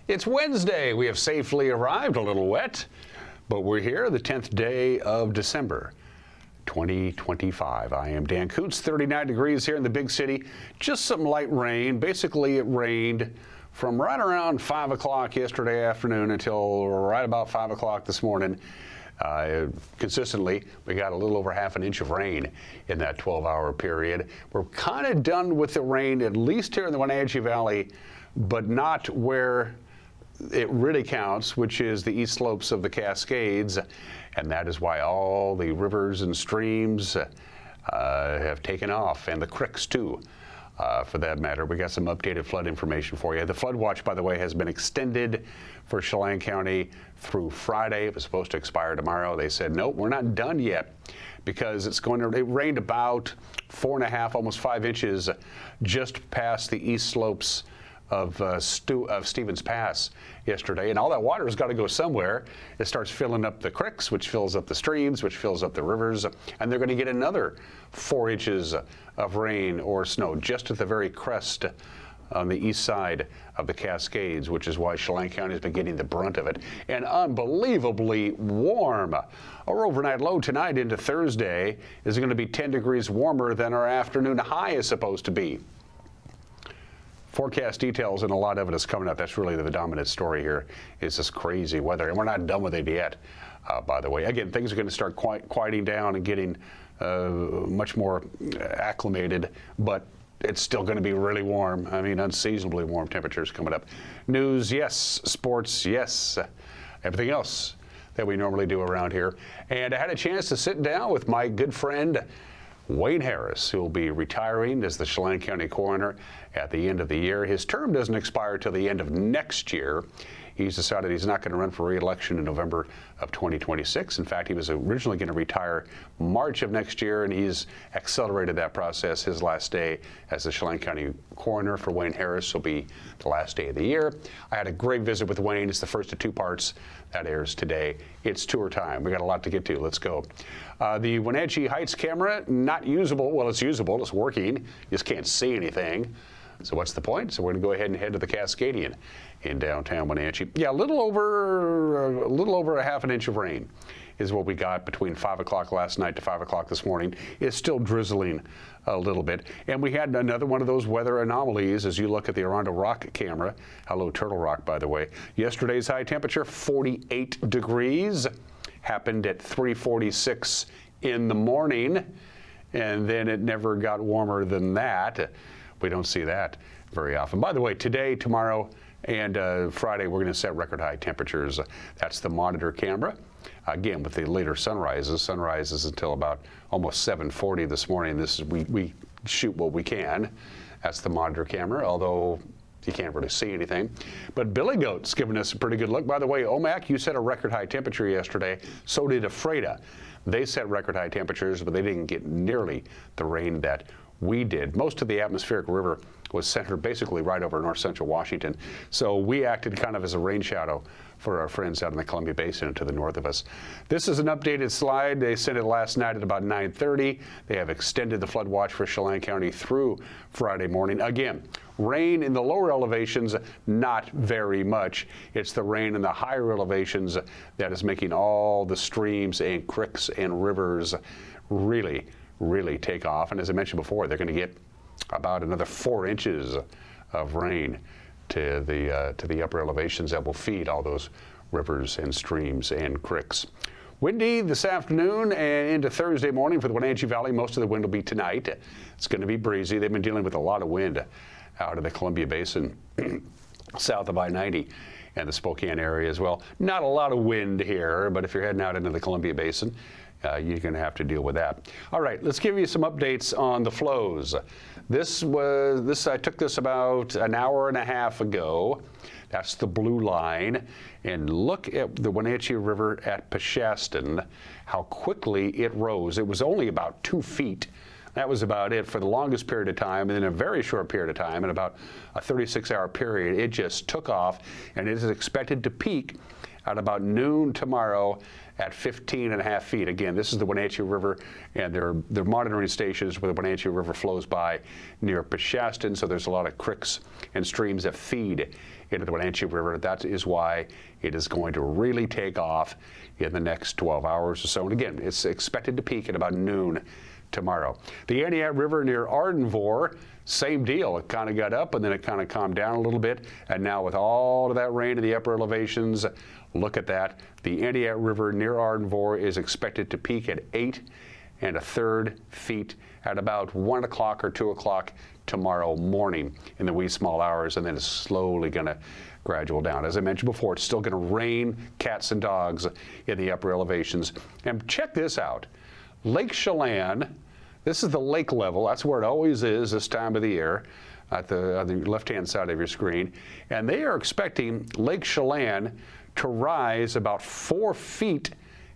It's Wednesday. We have safely arrived, a little wet, but we're here, the 10th day of December, 2025. I am Dan Kuntz, 39 degrees here in the big city. Just some light rain. Basically, it rained from right around 5 o'clock yesterday afternoon until right about 5 o'clock this morning. Consistently, we got a little over half an inch of rain in that 12-hour period. We're kind of done with the rain, at least here in the Wenatchee Valley, but not where it really counts, which is the east slopes of the Cascades, and that is why all the rivers and streams have taken off, and the creeks too, for that matter. We got some updated flood information for you. The flood watch, by the way, has been extended for Chelan County through Friday. It was supposed to expire tomorrow. They said, nope, we're not done yet, because it rained about 4.5, almost 5 inches just past the east slopes of Stevens Pass yesterday, and all that water has got to go somewhere. It starts filling up the creeks, which fills up the streams, which fills up the rivers, and they're going to get another 4 inches of rain or snow just at the very crest on the east side of the Cascades, which is why Chelan County has been getting the brunt of it. And unbelievably warm. Our overnight low tonight into Thursday is going to be 10 degrees warmer than our afternoon high is supposed to be. Forecast details, and a lot of it is coming up. That's really the dominant story here, is this crazy weather. And we're not done with it yet, by the way. Again, things are going to start quieting down and getting much more acclimated, but it's still going to be really warm. I mean, unseasonably warm temperatures coming up. News, yes. Sports, yes. Everything else that we normally do around here. And I had a chance to sit down with my good friend, Wayne Harris, who will be retiring as the Chelan County Coroner at the end of the year. His term doesn't expire till the end of next year. He's decided he's not going to run for re-election in November of 2026. In fact, he was originally going to retire March of next year, and he's accelerated that process. His last day as the Chelan County Coroner for Wayne Harris will be the last day of the year. I had a great visit with Wayne. It's the first of two parts that airs today. It's tour time. We got a lot to get to. Let's go. The Wenatchee Heights camera, not usable. Well, it's usable. It's working. You just can't see anything. So what's the point? So we're going to go ahead and head to the Cascadian in downtown Wenatchee. Yeah, a little over a half an inch of rain is what we got between 5 o'clock last night to 5 o'clock this morning. It's still drizzling a little bit. And we had another one of those weather anomalies as you look at the Arundel Rock camera. Hello, Turtle Rock, by the way. Yesterday's high temperature, 48 degrees, happened at 3:46 in the morning, and then it never got warmer than that. We don't see that very often. By the way, today, tomorrow, and Friday, we're going to set record high temperatures. That's the monitor camera. Again, with the later sunrises until about almost 7:40 this morning. This is we shoot what we can. That's the monitor camera, although you can't really see anything. But Billy Goat's giving us a pretty good look. By the way, OMAC, you set a record high temperature yesterday. So did Ephrata. They set record high temperatures, but they didn't get nearly the rain that we did. Most of the atmospheric river was centered basically right over north central Washington. So we acted kind of as a rain shadow for our friends out in the Columbia Basin and to the north of us. This is an updated slide. They sent it last night at about 9:30. They have extended the flood watch for Chelan County through Friday morning. Again, rain in the lower elevations, not very much. It's the rain in the higher elevations that is making all the streams and creeks and rivers really take off. And as I mentioned before, they're going to get about another 4 inches of rain to the upper elevations that will feed all those rivers and streams and creeks. Windy this afternoon and into Thursday morning for the Wenatchee Valley. Most of the wind will be tonight. It's going to be breezy. They've been dealing with a lot of wind out of the Columbia Basin south of I-90 and the Spokane area as well. Not a lot of wind here, but if you're heading out into the Columbia Basin, you're going to have to deal with that. All right, let's give you some updates on the flows. I took this about an hour and a half ago. That's the blue line. And look at the Wenatchee River at Peshastin, how quickly it rose. It was only about 2 feet That was about it for the longest period of time, and in a very short period of time, in about a 36-hour period, it just took off, and it is expected to peak at about noon tomorrow at 15.5 feet. Again, this is the Wenatchee River, and they're monitoring stations where the Wenatchee River flows by near Peshastin, so there's a lot of creeks and streams that feed into the Wenatchee River. That is why it is going to really take off in the next 12 hours or so. And again, it's expected to peak at about noon tomorrow. The Aniak River near Ardenvor, same deal. It kind of got up and then it kind of calmed down a little bit. And now with all of that rain in the upper elevations, look at that. The Aniak River near Ardenvor is expected to peak at 8 1/3 feet at about 1 o'clock or 2 o'clock tomorrow morning in the wee small hours, and then it's slowly going to gradual down. As I mentioned before, it's still going to rain cats and dogs in the upper elevations. And check this out. Lake Chelan, this is the lake level. That's where it always is this time of the year, at the left-hand side of your screen. And they are expecting Lake Chelan to rise about 4 feet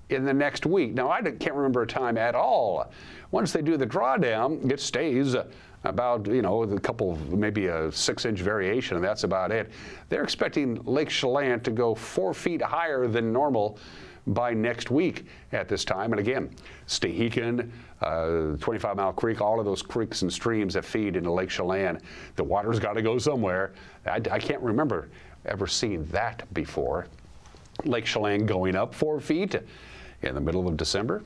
in the next week. Now, I can't remember a time at all. Once they do the drawdown, it stays about, a couple, maybe a 6-inch variation, and that's about it. They're expecting Lake Chelan to go 4 feet higher than normal by next week at this time. And again, Stehekin, 25 Mile Creek, all of those creeks and streams that feed into Lake Chelan, the water's got to go somewhere. I can't remember ever seeing that before. Lake Chelan going up 4 feet in the middle of December.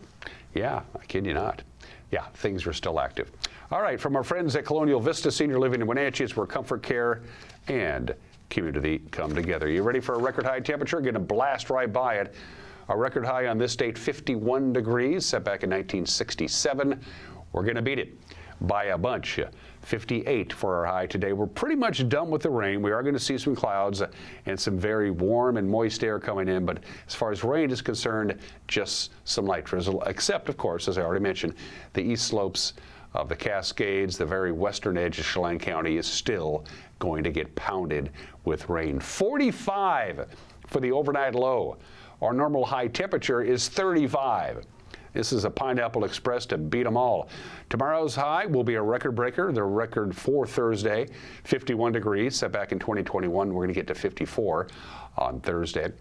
Yeah, I kid you not. Yeah, things are still active. All right, from our friends at Colonial Vista Senior Living in Wenatchee, it's where comfort, care, and community come together. You ready for a record high temperature? Going to blast right by it. A record high on this date, 51 degrees, set back in 1967. We're going to beat it by a bunch. 58 for our high today. We're pretty much done with the rain. We are going to see some clouds and some very warm and moist air coming in, but as far as rain is concerned, just some light drizzle, except, of course, as I already mentioned, the east slopes of the Cascades, the very western edge of Chelan County is still going to get pounded with rain. 45 for the overnight low. Our normal high temperature is 35. This is a Pineapple Express to beat them all. Tomorrow's high will be a record breaker. The record for Thursday, 51 degrees. Set back in 2021, we're going to get to 54 on Thursday.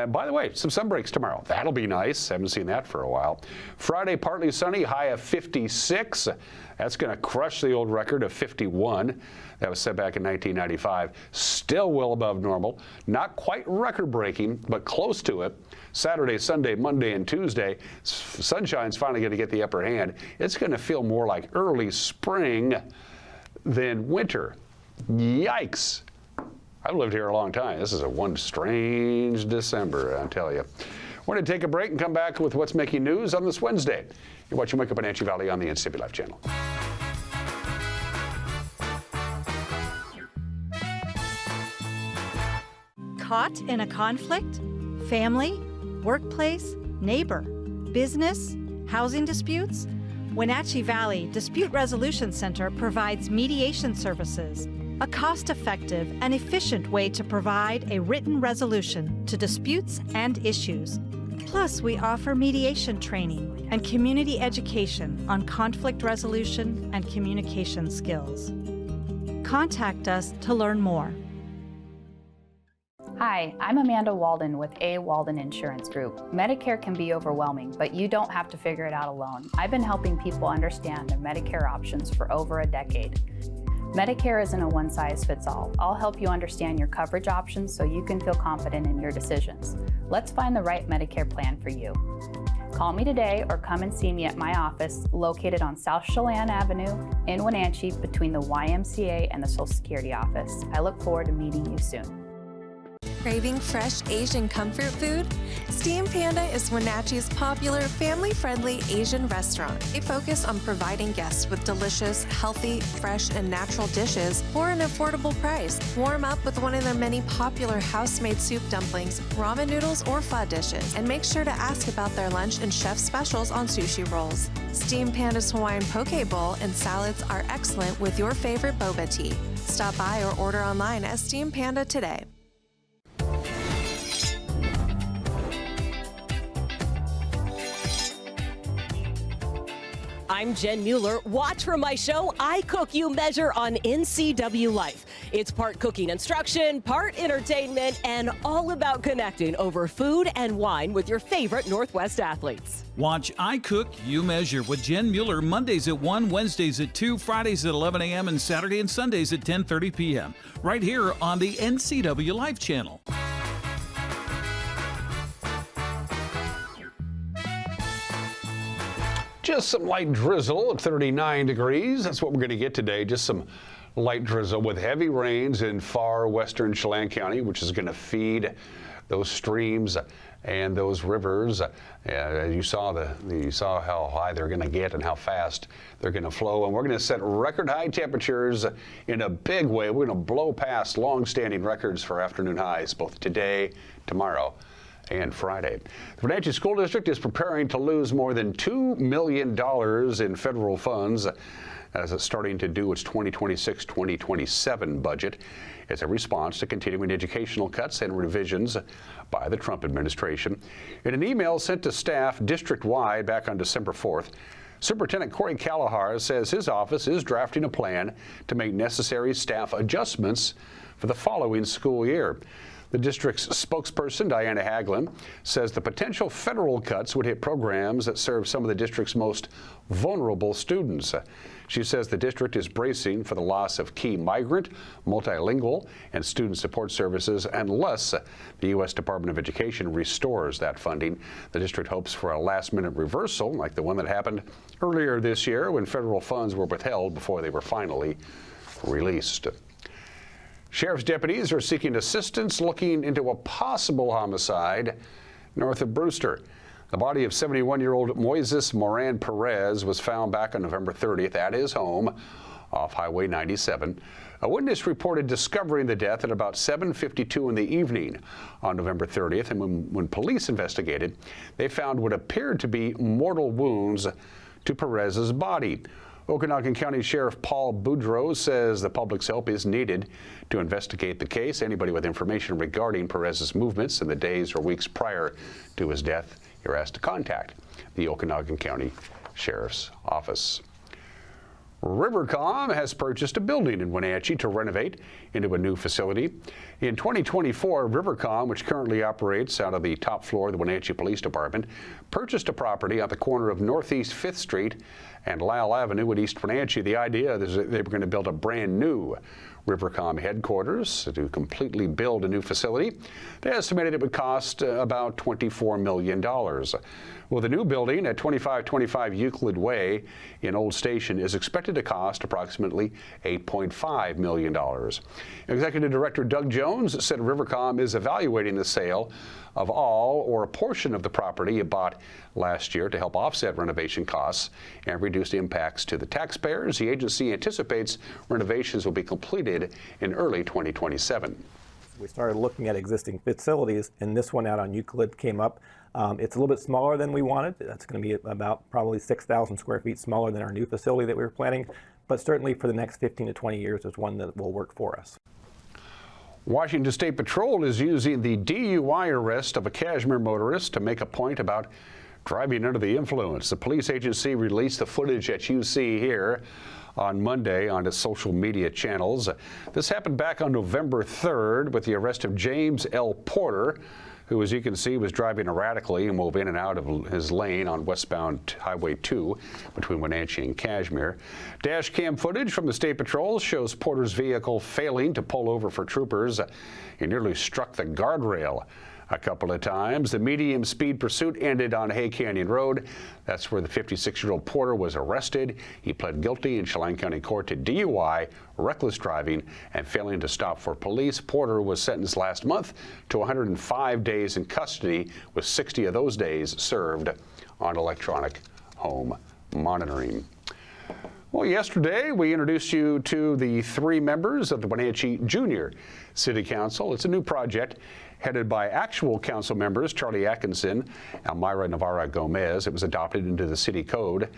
By the way, some sun breaks tomorrow. That'll be nice. Haven't seen that for a while. Friday, partly sunny, high of 56. That's going to crush the old record of 51. That was set back in 1995. Still well above normal. Not quite record-breaking, but close to it. Saturday, Sunday, Monday, and Tuesday, sunshine's finally going to get the upper hand. It's going to feel more like early spring than winter. Yikes. I've lived here a long time. This is one strange December, I'll tell you. We're going to take a break and come back with what's making news on this Wednesday. You're watching Wake Up Wenatchee Valley on the NCB Life channel. Caught in a conflict? Family? Workplace? Neighbor? Business? Housing disputes? Wenatchee Valley Dispute Resolution Center provides mediation services, a cost-effective and efficient way to provide a written resolution to disputes and issues. Plus, we offer mediation training and community education on conflict resolution and communication skills. Contact us to learn more. Hi, I'm Amanda Walden with A. Walden Insurance Group. Medicare can be overwhelming, but you don't have to figure it out alone. I've been helping people understand their Medicare options for over a decade. Medicare isn't a one-size-fits-all. I'll help you understand your coverage options so you can feel confident in your decisions. Let's find the right Medicare plan for you. Call me today or come and see me at my office located on South Chelan Avenue in Wenatchee between the YMCA and the Social Security office. I look forward to meeting you soon. Craving fresh Asian comfort food? Steam Panda is Wenatchee's popular family-friendly Asian restaurant. They focus on providing guests with delicious, healthy, fresh, and natural dishes for an affordable price. Warm up with one of their many popular house-made soup dumplings, ramen noodles, or pho dishes. And make sure to ask about their lunch and chef specials on sushi rolls. Steam Panda's Hawaiian poke bowl and salads are excellent with your favorite boba tea. Stop by or order online at Steam Panda today. I'm Jen Mueller. Watch for my show, I Cook, You Measure on NCW Life. It's part cooking instruction, part entertainment, and all about connecting over food and wine with your favorite Northwest athletes. Watch I Cook, You Measure with Jen Mueller Mondays at 1, Wednesdays at 2, Fridays at 11 a.m., and Saturday and Sundays at 10:30 p.m. right here on the NCW Life channel. Just some light drizzle at 39 degrees. That's what we're going to get today. Just some light drizzle with heavy rains in far western Chelan County, which is going to feed those streams and those rivers. You saw how high they're going to get and how fast they're going to flow. And we're going to set record high temperatures in a big way. We're going to blow past long-standing records for afternoon highs, both today, tomorrow, and Friday. The Wenatchee School District is preparing to lose more than $2 million in federal funds as it's starting to do its 2026-2027 budget as a response to continuing educational cuts and revisions by the Trump administration. In an email sent to staff district-wide back on December 4th, Superintendent Corey Callahar says his office is drafting a plan to make necessary staff adjustments for the following school year. The district's spokesperson, Diana Haglin, says the potential federal cuts would hit programs that serve some of the district's most vulnerable students. She says the district is bracing for the loss of key migrant, multilingual, and student support services unless the U.S. Department of Education restores that funding. The district hopes for a last-minute reversal like the one that happened earlier this year when federal funds were withheld before they were finally released. Sheriff's deputies are seeking assistance looking into a possible homicide north of Brewster. The body of 71-year-old Moises Moran Perez was found back on November 30th at his home off Highway 97. A witness reported discovering the death at about 7:52 in the evening on November 30th, and when police investigated, they found what appeared to be mortal wounds to Perez's body. Okanagan County Sheriff Paul Boudreau says the public's help is needed to investigate the case. Anybody with information regarding Perez's movements in the days or weeks prior to his death, you're asked to contact the Okanagan County Sheriff's Office. Rivercom has purchased a building in Wenatchee to renovate into a new facility. In 2024, Rivercom, which currently operates out of the top floor of the Wenatchee Police Department, purchased a property at the corner of Northeast 5th Street and Lyle Avenue in East Wenatchee. The idea is that they were going to build a brand new Rivercom headquarters to completely build a new facility. They estimated it would cost about $24 million. Well, the new building at 2525 Euclid Way in Old Station is expected to cost approximately $8.5 million. Executive Director Doug Jones said Rivercom is evaluating the sale of all or a portion of the property it bought last year to help offset renovation costs and reduce impacts to the taxpayers. The agency anticipates renovations will be completed in early 2027. We started looking at existing facilities, and this one out on Euclid came up. It's a little bit smaller than we wanted. That's going to be about probably 6,000 square feet smaller than our new facility that we were planning, but certainly for the next 15 to 20 years is one that will work for us. Washington State Patrol is using the DUI arrest of a Kashmir motorist to make a point about driving under the influence. The police agency released the footage that you see here on Monday on its social media channels. This happened back on November 3rd with the arrest of James L. Porter, who, as you can see, was driving erratically and moved in and out of his lane on westbound Highway 2 between Wenatchee and Kashmir. Dash cam footage from the State Patrol shows Porter's vehicle failing to pull over for troopers. He nearly struck the guardrail a couple of times. The medium speed pursuit ended on Hay Canyon Road. That's where the 56-year-old Porter was arrested. He pled guilty in Chelan County Court to DUI, reckless driving, and failing to stop for police. Porter was sentenced last month to 105 days in custody, with 60 of those days served on electronic home monitoring. Well, yesterday we introduced you to the 3 members of the Wenatchee Junior City Council. It's a new project headed by actual council members Charlie Atkinson and Elmira Navarra Gomez. It was adopted into the city code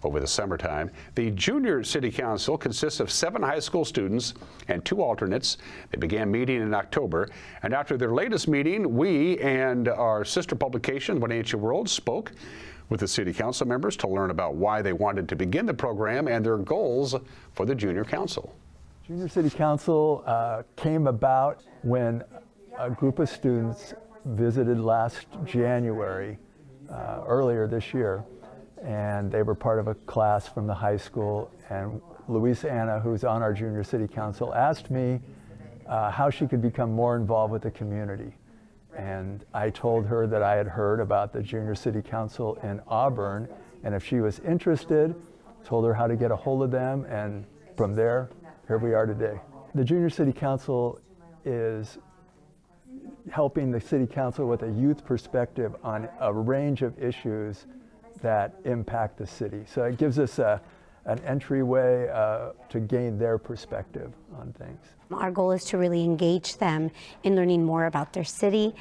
over the summertime. The Junior City Council consists of 7 high school students and 2 alternates. They began meeting in October, and after their latest meeting, we and our sister publication, Wenatchee World, spoke with the city council members to learn about why they wanted to begin the program and their goals for the Junior Council. Junior City Council came about when a group of students visited last January, earlier this year, and they were part of a class from the high school, and Louise Anna, who's on our Junior City Council, asked me how she could become more involved with the community. And I told her that I had heard about the Junior City Council in Auburn, and if she was interested, told her how to get a hold of them, and from there, here we are today. The Junior City Council is helping the City Council with a youth perspective on a range of issues that impact the city. So it gives us an entryway to gain their perspective on things. Our goal is to really engage them in learning more about their city,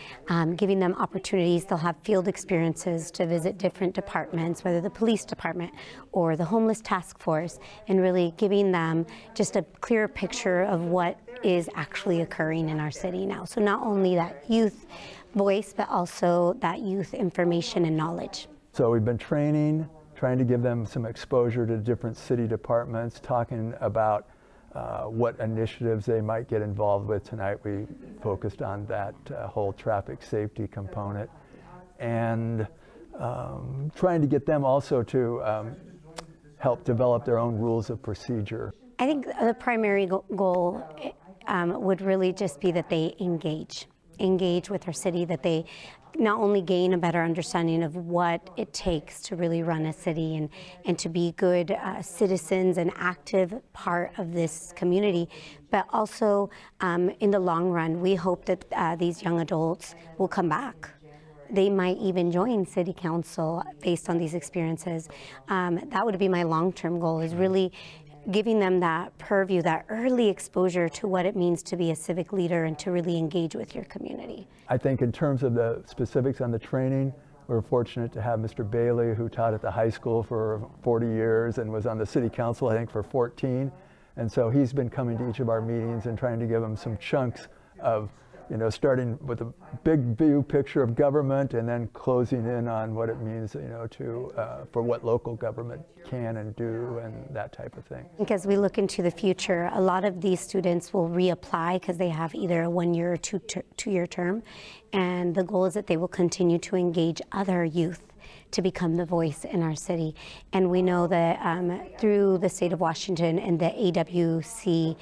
giving them opportunities. They'll have field experiences to visit different departments, whether the police department or the homeless task force, and really giving them just a clearer picture of what is actually occurring in our city now. So not only that youth voice, but also that youth information and knowledge. So we've been training, trying to give them some exposure to different city departments, talking about what initiatives they might get involved with. Tonight we focused on that whole traffic safety component, and trying to get them also to help develop their own rules of procedure. I think the primary goal would really just be that they engage with our city, that they not only gain a better understanding of what it takes to really run a city and to be good citizens and active part of this community, but also in the long run, we hope that these young adults will come back. They might even join City Council based on these experiences. That would be my long-term goal, is really giving them that purview, that early exposure to what it means to be a civic leader and to really engage with your community. I think in terms of the specifics on the training, we're fortunate to have Mr. Bailey, who taught at the high school for 40 years and was on the city council, I think, for 14. And so he's been coming to each of our meetings and trying to give them some chunks of, you know, starting with a big view picture of government and then closing in on what it means, you know, to for what local government can and do and that type of thing. I think as we look into the future, a lot of these students will reapply because they have either a 1 year or two-year term, and the goal is that they will continue to engage other youth to become the voice in our city. And we know that through the state of Washington and the AWC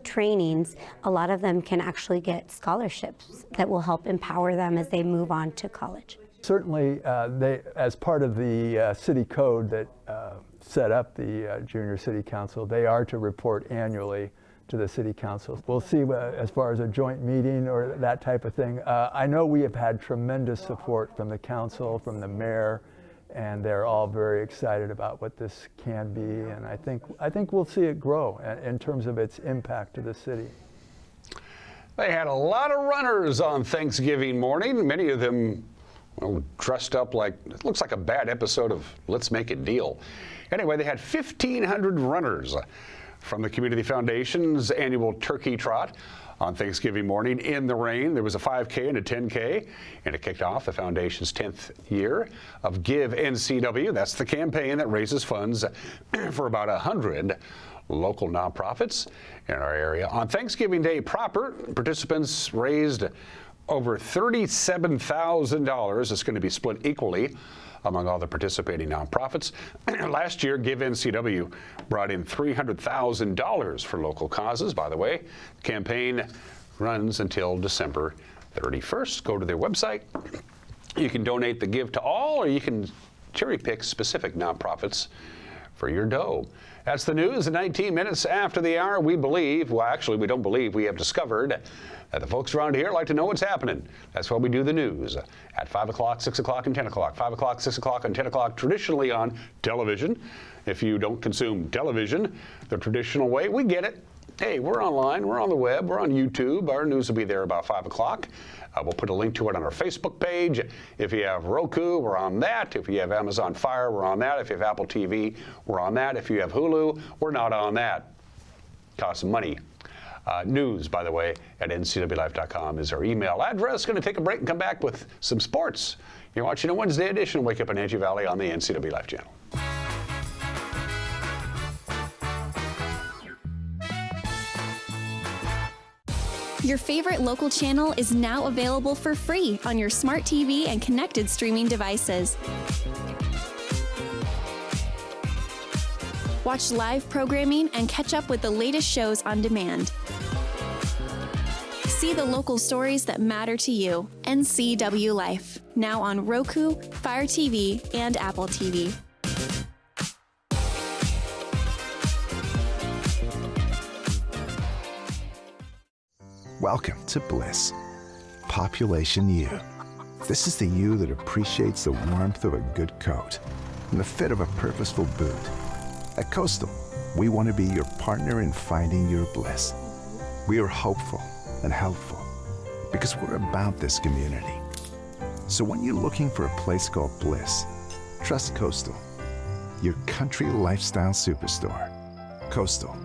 trainings, a lot of them can actually get scholarships that will help empower them as they move on to college. Certainly, they, as part of the city code that set up the Junior City Council, they are to report annually to the City Council. We'll see as far as a joint meeting or that type of thing. I know we have had tremendous support from the council, from the mayor, and they're all very excited about what this can be, and I think we'll see it grow in terms of its impact to the city. They had a lot of runners on Thanksgiving morning, many of them, well, dressed up like, it looks like a bad episode of Let's Make a Deal. Anyway, they had 1,500 runners from the Community Foundation's annual Turkey Trot on Thanksgiving morning in the rain. There was a 5K and a 10K, and it kicked off the Foundation's 10th year of Give NCW. That's the campaign that raises funds for about 100 local nonprofits in our area. On Thanksgiving Day proper, participants raised over $37,000. It's going to be split equally among all the participating nonprofits. Last year, Give NCW brought in $300,000 for local causes. By the way, the campaign runs until December 31st. Go to their website. You can donate the Give to All, or you can cherry pick specific nonprofits for your dough. That's the news. 19 minutes after the hour, we believe, well, actually, we don't believe, we have discovered that the folks around here like to know what's happening. That's why we do the news at 5 o'clock, 6 o'clock, and 10 o'clock. 5 o'clock, 6 o'clock, and 10 o'clock, traditionally on television. If you don't consume television the traditional way, we get it. Hey, we're online, we're on the web, we're on YouTube. Our news will be there about 5 o'clock. We'll put a link to it on our Facebook page. If you have Roku, we're on that. If you have Amazon Fire, we're on that. If you have Apple TV, we're on that. If you have Hulu, we're not on that. Costs some money. News, by the way, at ncwlife.com is our email address. Going to take a break and come back with some sports. You're watching a Wednesday edition of Wake Up in Wenatchee Valley on the NCW Life channel. Your favorite local channel is now available for free on your smart TV and connected streaming devices. Watch live programming and catch up with the latest shows on demand. See the local stories that matter to you. NCW Life, now on Roku, Fire TV, and Apple TV. Welcome to Bliss. Population U. This is the you that appreciates the warmth of a good coat and the fit of a purposeful boot. At Coastal, we want to be your partner in finding your bliss. We are hopeful and helpful because we're about this community. So when you're looking for a place called Bliss, trust Coastal, your country lifestyle superstore. Coastal,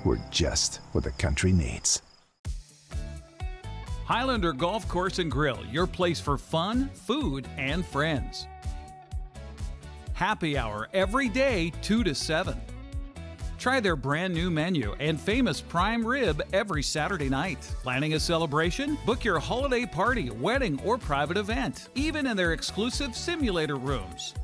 we're just what the country needs. Highlander Golf Course and Grill, your place for fun, food, and friends. Happy hour every day, 2 to 7. Try their brand new menu and famous prime rib every Saturday night. Planning a celebration? Book your holiday party, wedding, or private event, even in their exclusive simulator rooms.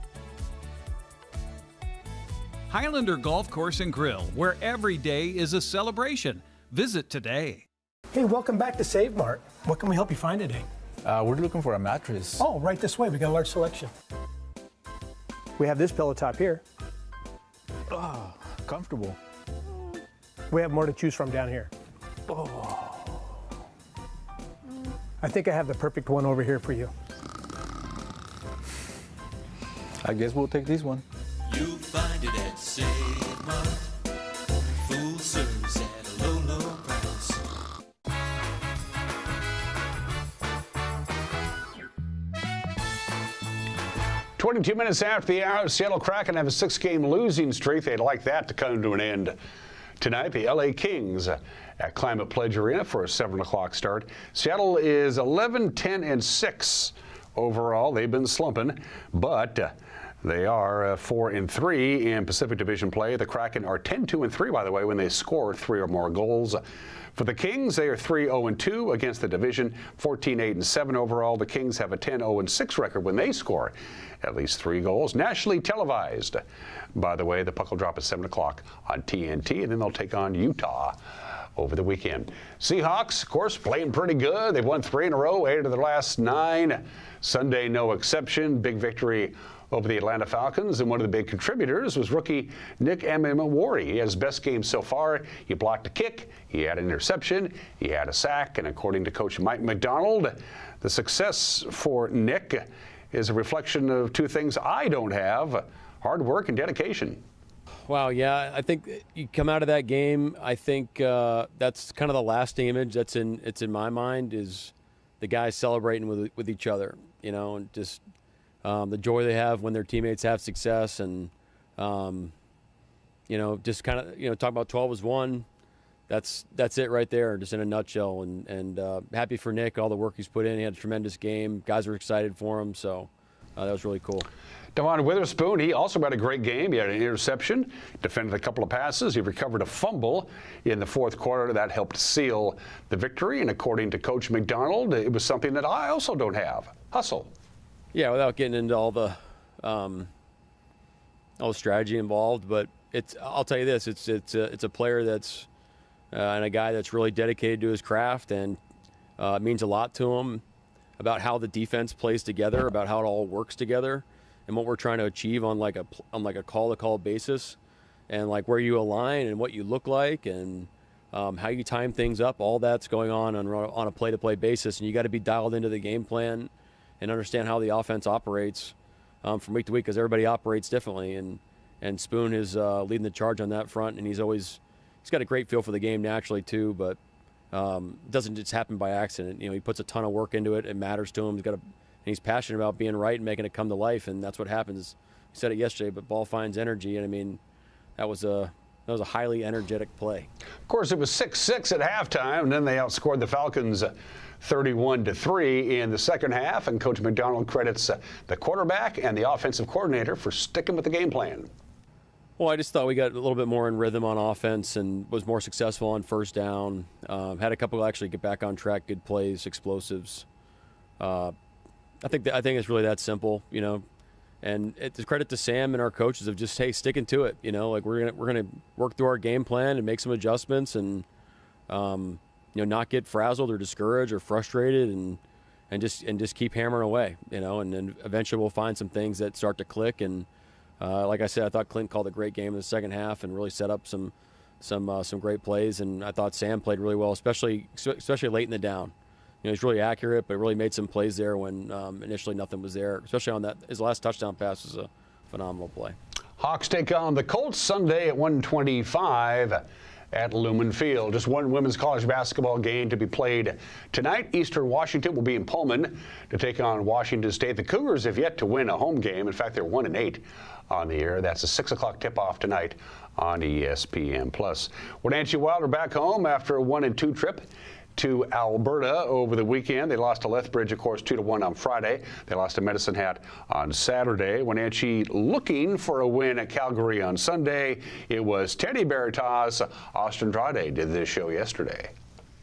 Highlander Golf Course and Grill, where every day is a celebration. Visit today. Hey, welcome back to Save Mart. What can we help you find today? We're looking for a mattress. Oh, right this way. We got a large selection. We have this pillow top here. Oh, comfortable. We have more to choose from down here. Oh. I think I have the perfect one over here for you. I guess we'll take this one. You'll find it at Save Mart. Full service at a low, low price. 22 minutes after the hour, Seattle Kraken have a 6-game losing streak. They'd like that to come to an end tonight. The LA Kings at Climate Pledge Arena for a 7 o'clock start. Seattle is 11-10-6 overall. They've been slumping, but they are 4-3 in Pacific Division play. The Kraken are 10-2-3, by the way, when they score 3 or more goals. For the Kings, they are 3-0-2 against the division, 14-8-7 overall. The Kings have a 10-0-6 record when they score at least 3 goals. Nationally televised, by the way. The puck will drop at 7 o'clock on TNT, and then they'll take on Utah over the weekend. Seahawks, of course, playing pretty good. They've won 3 in a row, 8 of their last 9. Sunday, no exception. Big victory over the Atlanta Falcons, and one of the big contributors was rookie Nick Amamawari. He had his best game so far. He blocked a kick, he had an interception, he had a sack, and according to Coach Mike McDonald, the success for Nick is a reflection of 2 things I don't have: hard work and dedication. Wow, yeah, I think you come out of that game, I think that's kind of the lasting image that's in my mind, is the guys celebrating with each other, you know, and just the joy they have when their teammates have success, and you know, just kind of, you know, talk about 12 as one. That's it right there, just in a nutshell. And happy for Nick, all the work he's put in. He had a tremendous game. Guys were excited for him, so that was really cool. Devon Witherspoon, he also had a great game. He had an interception, defended a couple of passes. He recovered a fumble in the 4th quarter. That helped seal the victory. And according to Coach McDonald, it was something that I also don't have: hustle. Yeah, without getting into all the strategy involved, but I'll tell you this: it's a player that's and a guy that's really dedicated to his craft, and it means a lot to him about how the defense plays together, about how it all works together, and what we're trying to achieve on like a call-to-call basis, and like where you align and what you look like, and how you time things up. All that's going on a play-to-play basis, and you got to be dialed into the game plan and understand how the offense operates from week to week, because everybody operates differently. And Spoon is leading the charge on that front, and he's got a great feel for the game naturally too, but it doesn't just happen by accident. You know, he puts a ton of work into it. It matters to him. He's passionate about being right and making it come to life, and that's what happens. He said it yesterday, but ball finds energy, and I mean, that was a that was a highly energetic play. Of course, it was 6-6 at halftime, and then they outscored the Falcons 31-3 in the second half, and Coach McDonald credits the quarterback and the offensive coordinator for sticking with the game plan. Well, I just thought we got a little bit more in rhythm on offense and was more successful on first down. Had a couple actually get back on track, good plays, explosives. I think it's really that simple, you know. And it's credit to Sam and our coaches of just, hey, sticking to it. You know, like we're gonna work through our game plan and make some adjustments and not get frazzled or discouraged or frustrated and just keep hammering away. You know, and then eventually we'll find some things that start to click. And like I said, I thought Clint called a great game in the second half and really set up some great plays. And I thought Sam played really well, especially late in the down. You know, he's really accurate, but really made some plays there when initially nothing was there, especially on that. His last touchdown pass was a phenomenal play. Hawks take on the Colts Sunday at 1:25 at Lumen Field. Just one women's college basketball game to be played tonight. Eastern Washington will be in Pullman to take on Washington State. The Cougars have yet to win a home game. In fact, they're 1-8 on the air. That's a 6 o'clock tip-off tonight on ESPN+. Wenatchee Wild are back home after a 1-2 trip to Alberta over the weekend. They lost to Lethbridge, of course, 2-1 on Friday. They lost to Medicine Hat on Saturday. Wenatchee looking for a win at Calgary on Sunday. It was Teddy Bear toss. Austin Andrade did this show yesterday.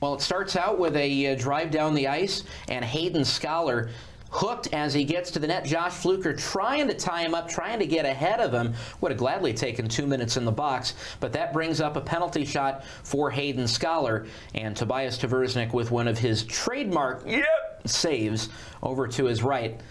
Well, it starts out with a drive down the ice, and Hayden Scholar hooked as he gets to the net. Josh Fluker trying to tie him up, trying to get ahead of him. Would have gladly taken 2 minutes in the box, but that brings up a penalty shot for Hayden Scholar, and Tobias Tversnick with one of his trademark saves over to his right.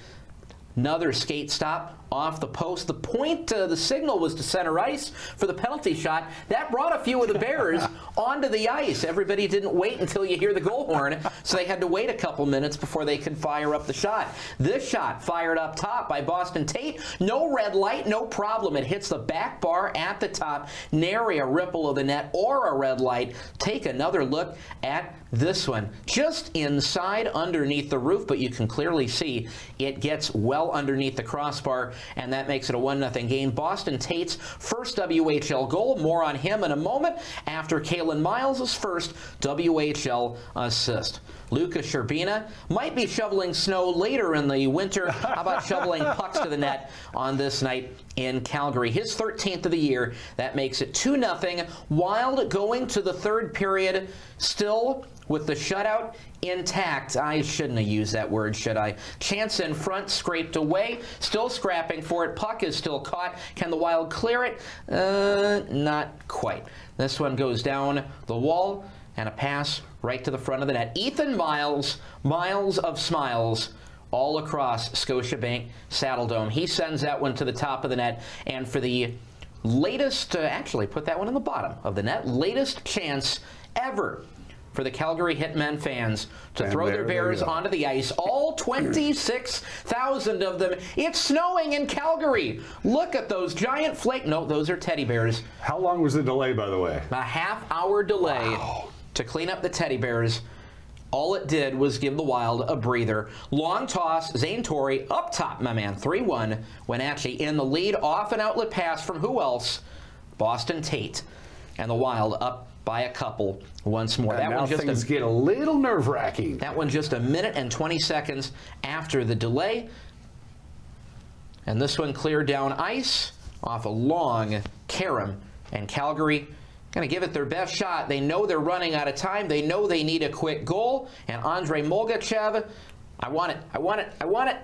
Another skate stop off the post. The point, the signal was to center ice for the penalty shot. That brought a few of the Bears onto the ice. Everybody didn't wait until you hear the goal horn, so they had to wait a couple minutes before they could fire up the shot. This shot fired up top by Boston Tate. No red light, no problem. It hits the back bar at the top. Nary a ripple of the net or a red light. Take another look at this one. Just inside underneath the roof, but you can clearly see it gets well underneath the crossbar, and that makes it a 1-0 game. Boston Tate's first WHL goal. More on him in a moment after Chelan Miles' first WHL assist. Luka Sherbina might be shoveling snow later in the winter. How about shoveling pucks to the net on this night in Calgary? His 13th of the year. That makes it 2-0. Wild going to the third period, still with the shutout intact. I shouldn't have used that word, should I? Chance in front, scraped away, still scrapping for it. Puck is still caught. Can the Wild clear it? Not quite. This one goes down the wall, and a pass right to the front of the net. Ethan Miles, miles of smiles all across Scotiabank Saddledome. He sends that one to the top of the net, and for the latest, actually put that one in the bottom of the net, latest chance ever for the Calgary Hitmen fans to throw their Bears onto the ice. All 26,000 of them. It's snowing in Calgary. Look at those giant flake. No, those are teddy bears. How long was the delay, by the way? A half-hour delay to clean up the teddy bears. All it did was give the Wild a breather. Long toss, Zane Torrey up top, my man. 3-1. Wenatchee in the lead. Off an outlet pass from who else? Boston Tate. And the Wild up by a couple once more. And that now one just things get a little nerve-wracking. That one just a minute and 20 seconds after the delay. And this one cleared down ice off a long carom. And Calgary going to give it their best shot. They know they're running out of time. They know they need a quick goal. And Andrei Molgachev, I want it.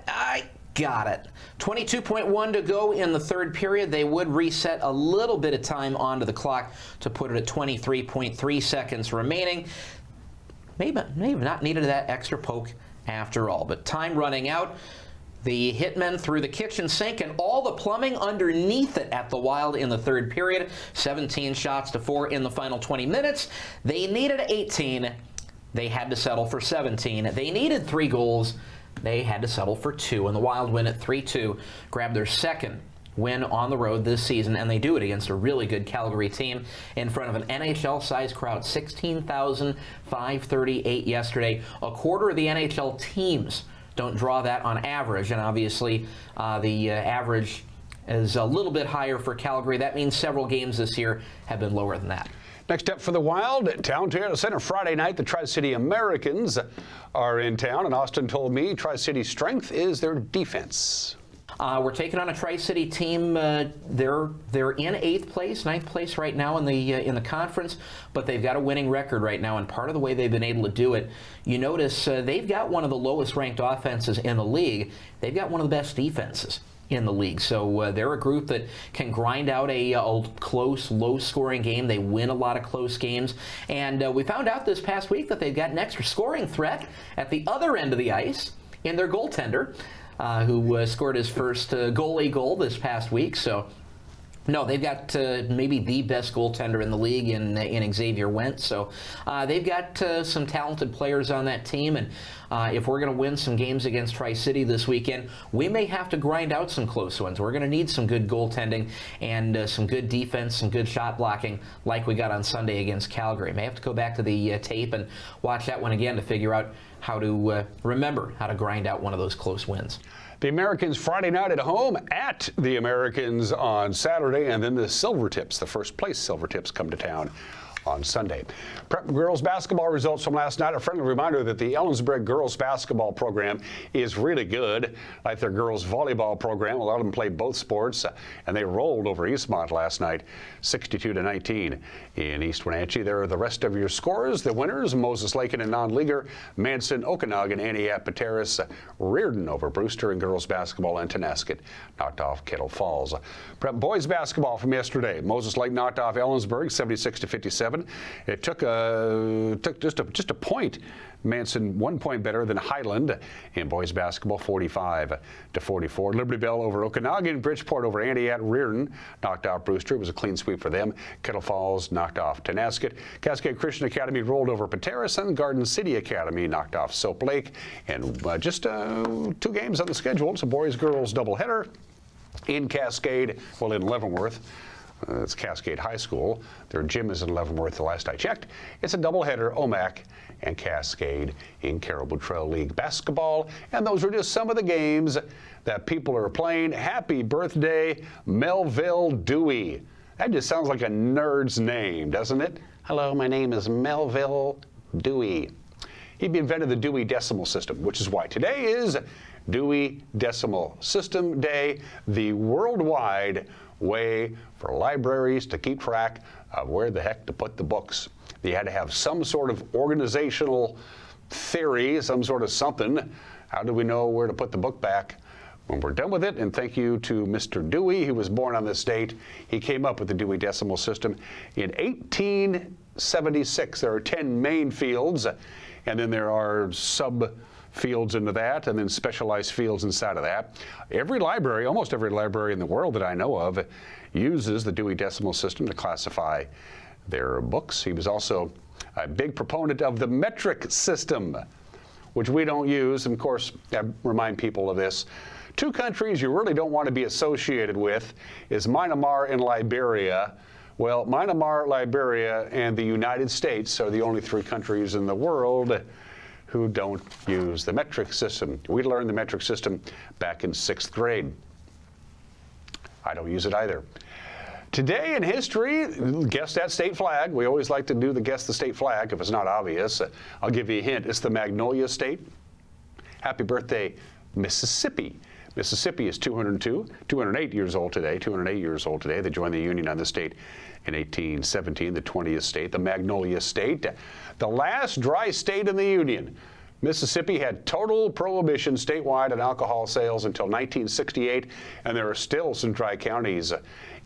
I got it. 22.1 to go in the third period. They would reset a little bit of time onto the clock to put it at 23.3 seconds remaining. Maybe not needed that extra poke after all. But time running out. The Hitmen through the kitchen sink and all the plumbing underneath it at the Wild in the third period. 17 shots to 4 in the final 20 minutes. They needed 18. They had to settle for 17. They needed 3 goals. They had to settle for 2, and the Wild win at 3-2, grab their second win on the road this season, and they do it against a really good Calgary team in front of an NHL-sized crowd. 16,538 yesterday. A quarter of the NHL teams don't draw that on average, and obviously the average is a little bit higher for Calgary. That means several games this year have been lower than that. Next up for the Wild, Town Toyota Center Friday night, the Tri-City Americans are in town, and Austin told me Tri-City's strength is their defense. We're taking on a Tri-City team. They're in 8th place, 9th place right now in the conference, but they've got a winning record right now, and part of the way they've been able to do it, you notice they've got one of the lowest ranked offenses in the league. They've got one of the best defenses in the league. So they're a group that can grind out a close, low-scoring game. They win a lot of close games. And we found out this past week that they've got an extra scoring threat at the other end of the ice in their goaltender, who scored his first goalie goal this past week. So, no, they've got maybe the best goaltender in the league in Xavier Wentz. So they've got some talented players on that team. And if we're going to win some games against Tri-City this weekend, we may have to grind out some close ones. We're going to need some good goaltending and some good defense, some good shot blocking like we got on Sunday against Calgary. May have to go back to the tape and watch that one again to figure out how to remember how to grind out one of those close wins. The Americans Friday night at home at the Americans on Saturday, and then the Silvertips, the first place Silvertips, come to town on Sunday. Prep girls basketball results from last night. A friendly reminder that the Ellensburg girls basketball program is really good, like their girls volleyball program. A lot of them play both sports, and they rolled over Eastmont last night, 62-19 in East Wenatchee. There are the rest of your scores. The winners: Moses Lake and a non-leaguer, Manson, Okanagan, Aniat, Pateris, Reardon over Brewster in girls basketball, and Tonasket knocked off Kettle Falls. Prep boys basketball from yesterday. Moses Lake knocked off Ellensburg 76-57. It took just a point. Manson 1 point better than Highland in boys basketball, 45-44. Liberty Bell over Okanagan, Bridgeport over Aniat, Reardon knocked out Brewster. It was a clean sweep for them. Kettle Falls knocked off Tonasket. Cascade Christian Academy rolled over Pateris, and Garden City Academy knocked off Soap Lake. And just 2 games on the schedule. It's a boys-girls doubleheader in Cascade, well, in Leavenworth. It's Cascade High School. Their gym is in Leavenworth the last I checked. It's a doubleheader, OMAC and Cascade in Caribou Trail League basketball. And those are just some of the games that people are playing. Happy birthday, Melville Dewey. That just sounds like a nerd's name, doesn't it? Hello, my name is Melville Dewey. He invented the Dewey Decimal System, which is why today is Dewey Decimal System Day, the worldwide way for libraries to keep track of where the heck to put the books. They had to have some sort of organizational theory, some sort of something. How do we know where to put the book back when we're done with it? And thank you to Mr. Dewey, who was born on this date. He came up with the Dewey Decimal System in 1876. There are 10 main fields, and then there are sub-fields into that, and then specialized fields inside of that. Every library, almost every library in the world that I know of, uses the Dewey Decimal System to classify their books. He was also a big proponent of the metric system, which we don't use. And of course, I remind people of this. 2 countries you really don't want to be associated with is Myanmar and Liberia. Well, Myanmar, Liberia, and the United States are the only 3 countries in the world who don't use the metric system. We learned the metric system back in 6th grade. I don't use it either. Today in history, guess that state flag. We always like to do the guess the state flag if it's not obvious. I'll give you a hint. It's the Magnolia State. Happy birthday, Mississippi. Mississippi is 208 years old today. 208 years old today. They joined the Union on this date in 1817, the 20th state, the Magnolia State. The last dry state in the Union. Mississippi had total prohibition statewide on alcohol sales until 1968, and there are still some dry counties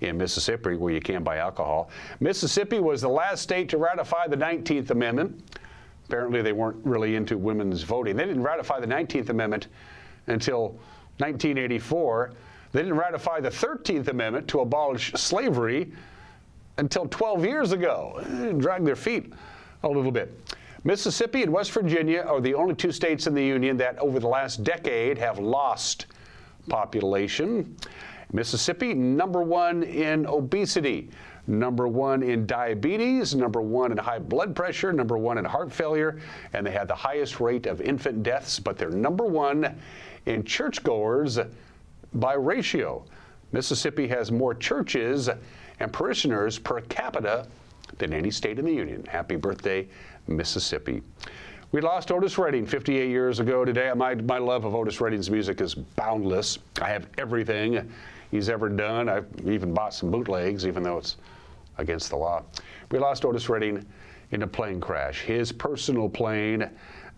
in Mississippi where you can't buy alcohol. Mississippi was the last state to ratify the 19th Amendment. Apparently they weren't really into women's voting. They didn't ratify the 19th Amendment until 1984. They didn't ratify the 13th Amendment to abolish slavery until 12 years ago. Drag their feet a little bit. Mississippi and West Virginia are the only 2 states in the Union that over the last decade have lost population. Mississippi, #1 in obesity, #1 in diabetes, #1 in high blood pressure, #1 in heart failure, and they had the highest rate of infant deaths, but they're #1 in churchgoers by ratio. Mississippi has more churches and parishioners per capita than any state in the union. Happy birthday, Mississippi. We lost Otis Redding 58 years ago today. My love of Otis Redding's music is boundless. I have everything he's ever done. I've even bought some bootlegs, even though it's against the law. We lost Otis Redding in a plane crash. His personal plane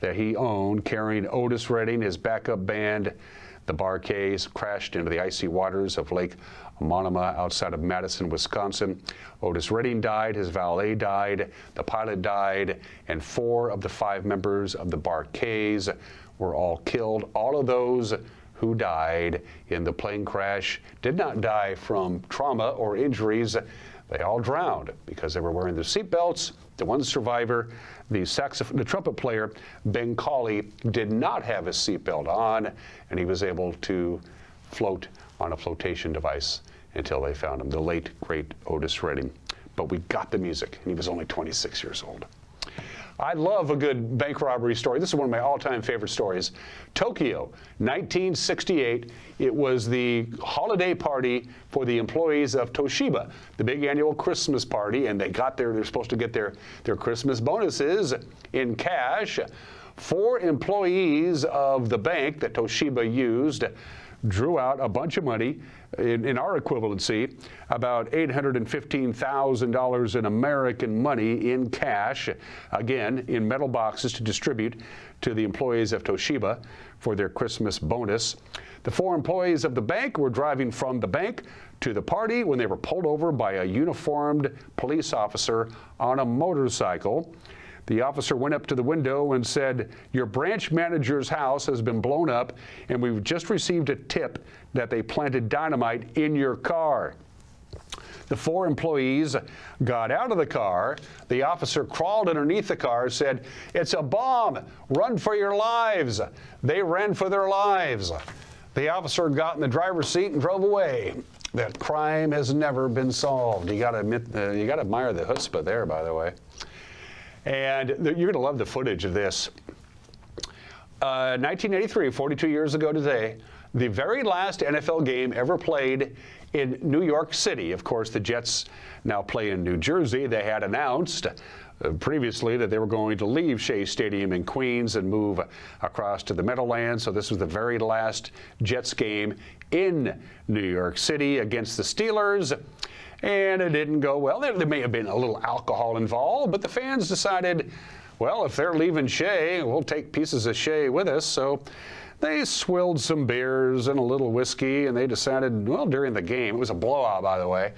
that he owned, carrying Otis Redding, his backup band, the Bar-Kays, crashed into the icy waters of Lake Monoma outside of Madison, Wisconsin. Otis Redding died, his valet died, the pilot died, and 4 of the 5 members of the Bar-Kays were all killed. All of those who died in the plane crash did not die from trauma or injuries. They all drowned because they were wearing their seatbelts. The one survivor, the trumpet player, Ben Cawley, did not have his seatbelt on, and he was able to float on a flotation device until they found him, the late, great Otis Redding. But we got the music, and he was only 26 years old. I love a good bank robbery story. This is one of my all-time favorite stories. Tokyo, 1968. It was the holiday party for the employees of Toshiba, the big annual Christmas party, and they're supposed to get their Christmas bonuses in cash. 4 employees of the bank that Toshiba used drew out a bunch of money, in our equivalency, about $815,000 in American money in cash, again, in metal boxes to distribute to the employees of Toshiba for their Christmas bonus. The 4 employees of the bank were driving from the bank to the party when they were pulled over by a uniformed police officer on a motorcycle. The officer went up to the window and said, "Your branch manager's house has been blown up, and we've just received a tip that they planted dynamite in your car." The 4 employees got out of the car. The officer crawled underneath the car and said, "It's a bomb. Run for your lives." They ran for their lives. The officer got in the driver's seat and drove away. That crime has never been solved. You got to admit, you got to admire the chutzpah there, by the way. And you're going to love the footage of this. 1983, 42 years ago today, the very last NFL game ever played in New York City. Of course, the Jets now play in New Jersey. They had announced previously that they were going to leave Shea Stadium in Queens and move across to the Meadowlands. So this was the very last Jets game in New York City against the Steelers. And it didn't go well. There may have been a little alcohol involved, but the fans decided, well, if they're leaving Shea, we'll take pieces of Shea with us. So they swilled some beers and a little whiskey, and they decided, well, during the game, it was a blowout, by the way,